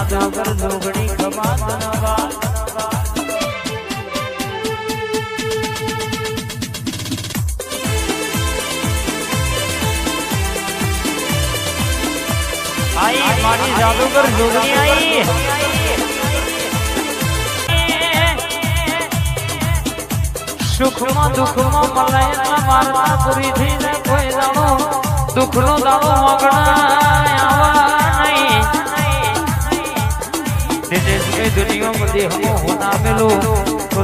જાદુગર જોગણી ખમા ધનવા आई मारी जादूगर जोगनी आई सुख में दुख में मलाया मारना पूरी थी न कोई दाड़ो दुख नो दाड़ो मगना आवा नहीं दिनेश के दुनिया में दे हम होना मिलो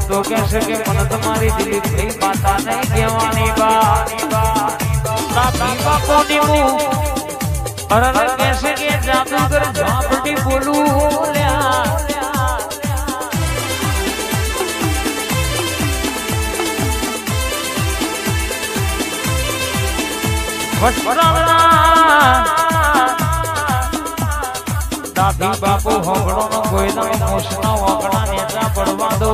तो कैसे के मन तुम्हारी दिली भाई बाता नहीं केवानी बा ना बीबा को निमू अरे कैसे के जादूगर झापटी बोलू ल्या दादी बापू होगड़ो न कोई ना मोशना वगड़ा नेता पड़वा दो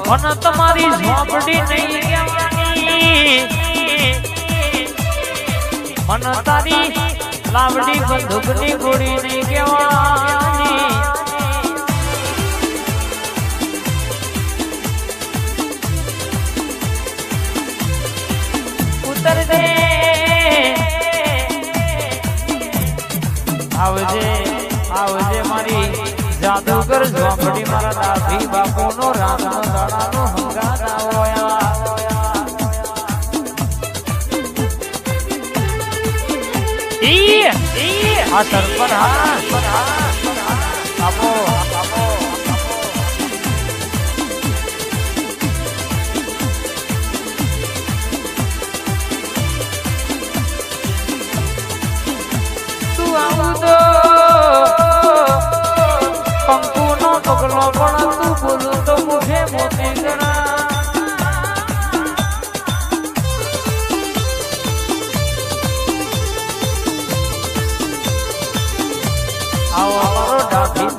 मन तुम्हारी झापटी नहीं केवानी मन तारी लावड़ी बंदूकनी गोड़ी नहीं केवानी उतर दे आवजे आवजे मारी जादूगर झोपड़ी मारा दादी बापू नो राम नो दाड़ा नो हंगारा होया असर पर आपो तू आऊ तो पंखू नो पगलो पण तू बोलू तो मुझे मोती करा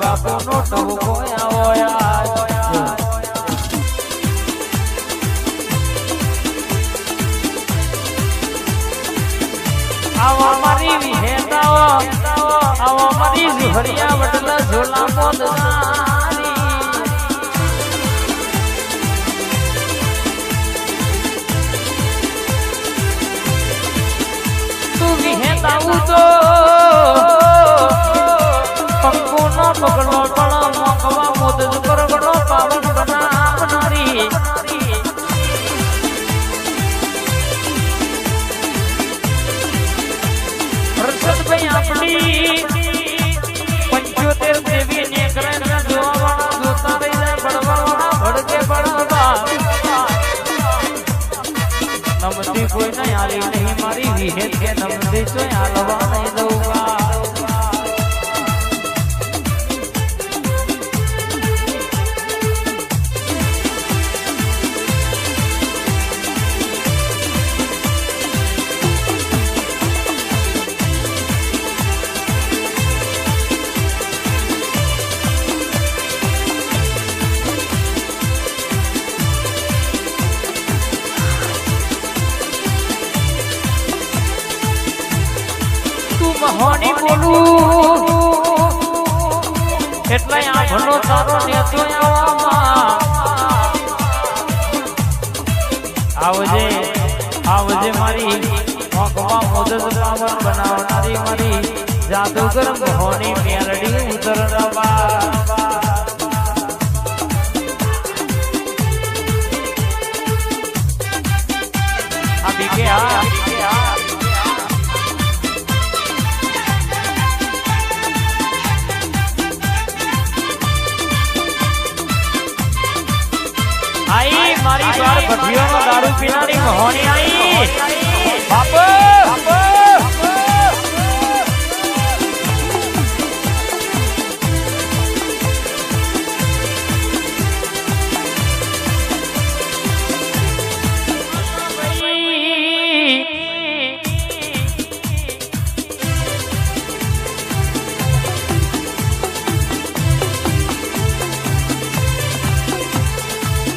बापू नो तो होया आवा मारी विहेतावा आवा मारी जुहरिया वटला झोला मोदनारी तू विहेताऊ तो पंखोनो पगलो पड़ा मोकवा मोदज करगड़ो पावन बना अपनारी रसद भाई अपनी पंचोतेर देवी ने करे न जोवाना जोता रही बड़वाना भड़के बड़वा नमती कोई नहीं आली नहीं मारी विहेत के नमती तो आलवा नहीं दूंगा होनी बोलू એટલે આ ભલો તારો નેતો આવજે આવજે મારી મોકવા મોદદ પાવન બનાવનારી મારી જાદુગર મોહની મેલડી ઉતરવા અભી કે આ आई मारी बार भटियों में दारू पीनारी मोहनी आई बापू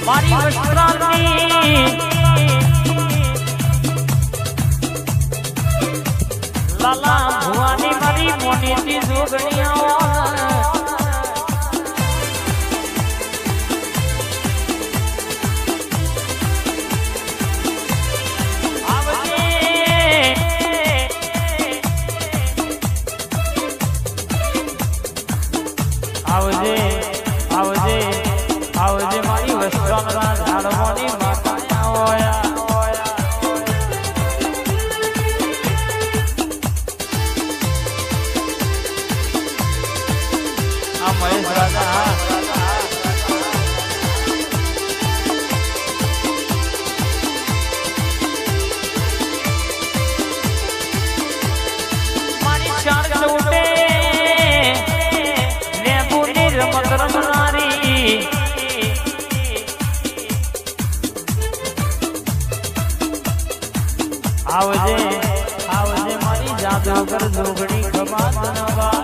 मारी वस्त्रानी लाला भुवानी मारी मोनी ती जोगणिया આવજે આવજે આવજે મારી વસ્ત્રના ઝાડવાની માતા હોયા આ મહેશ રાજા આવજે આવજે મારી જાદુગર જોગણી ખબા ધનવા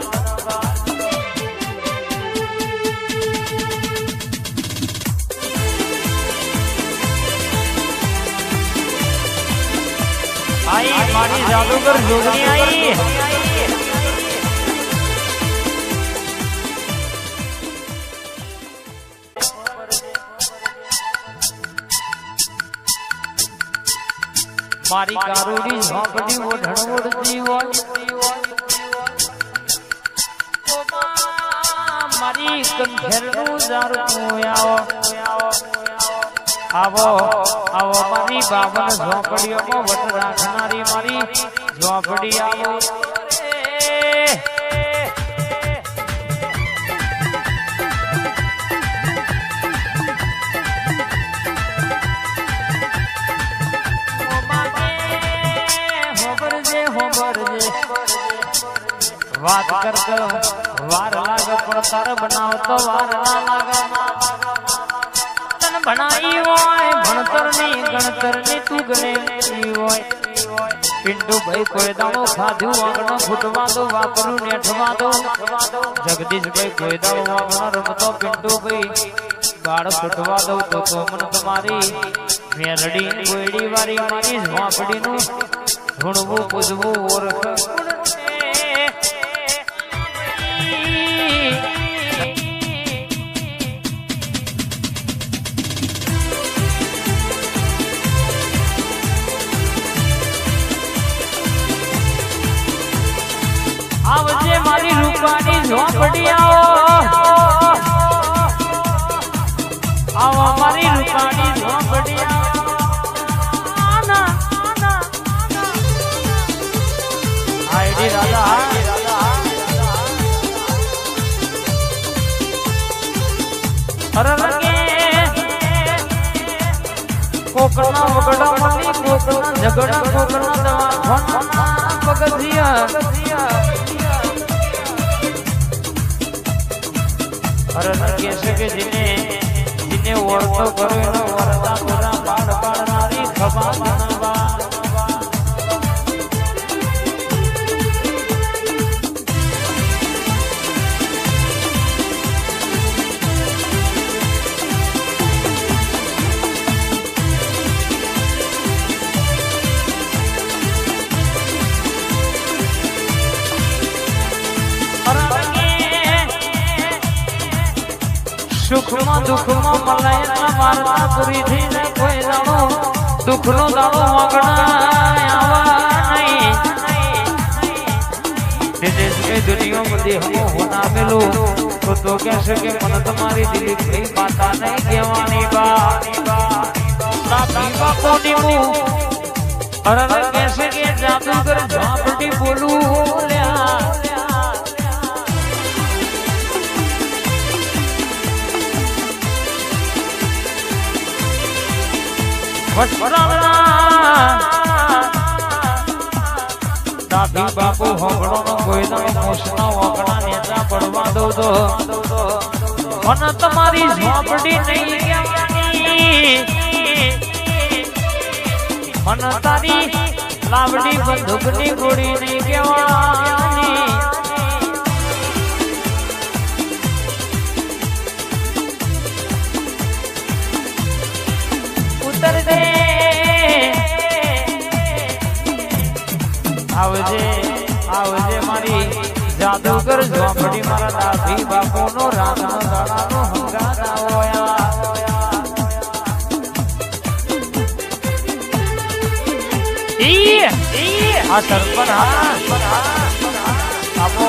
આઈ મારી જાદુગર જોગણી આઈ મારી કારુડી ઝોપડી ઓઢણ ઓઢતી હોય મારી કંઠેરનું જારું આવો આવો મારી બાબન ઝોપડીઓમાં વટ રાખનારી મારી ઝોપડી આવો વાત કર વાર લાગે પણ તાર બનાવતો વાર ના લાગે તન ભણાઈ હોય ભણતર ની ગણતર ની તું ગણે હોય પિંડુ ભાઈ કોઈ દાણો ખાધું વાંગણો ફૂટવા દો વાપરું નેઠવા દો જગદીશ ભાઈ કોઈ દાણો વાંગણો રમતો પિંડુ ભાઈ ગાળ ફૂટવા દો તો મન તમારી મેરડી ગોયડી વાળી મારી ઝોપડી નું ધૂણવું પૂજવું ઓળખ આવજે મારી રૂપાની ઝોપડી આવો મારી રૂપાની ઝોપડી આઈડી રાજા અરે કોકરના વગડા મળી કોકરના ઝગડા કોકરના દવા પગથિયા અરે કેસે કે જીને ઓળખો કરો એનો વરતા પૂરા પાડ પાડનારી ખબા બનાવા સુખમાં દુઃખમાં મલાય મારતા પૂરી થઈને કોઈ દાડો દુઃખનો દાડો વાગણા આવા નહીં દિનેશ કે દુનિયા માં દેહનો હોના મેલો તો કહેશે કે મને તમારી દિલી કઈ પાતા નહીં કહેવાની બા ના પીવા કોની મુ અરે કહેશે કે જાદુગર ઝોપડી બોલું લ્યા દાદી બાપુ હોંગડો નો ગોયનો મોસના ઓકડા નેતા પડવા દો મને તમારી ઝોપડી નહીં કહેવાની મને તારી લાવડી બંદૂકની ગોળી નહીં કહેવાની ઉતર દે આવજે આવજે મારી જાદુગર ઝોપડી મારા દાદી બાપુ નો રાતનો દાડાનો હંગાતા હોયા આ સરપર હા આપો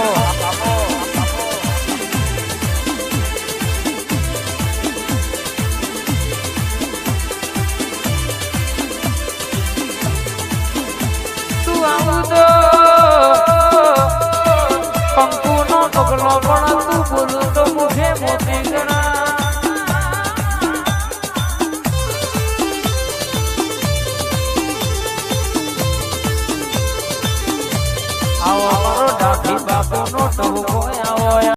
પગલો પણ તું બોલું તો મુખે મોતી ગણા આવો મારો ડાભી બાપુનો ટહુકો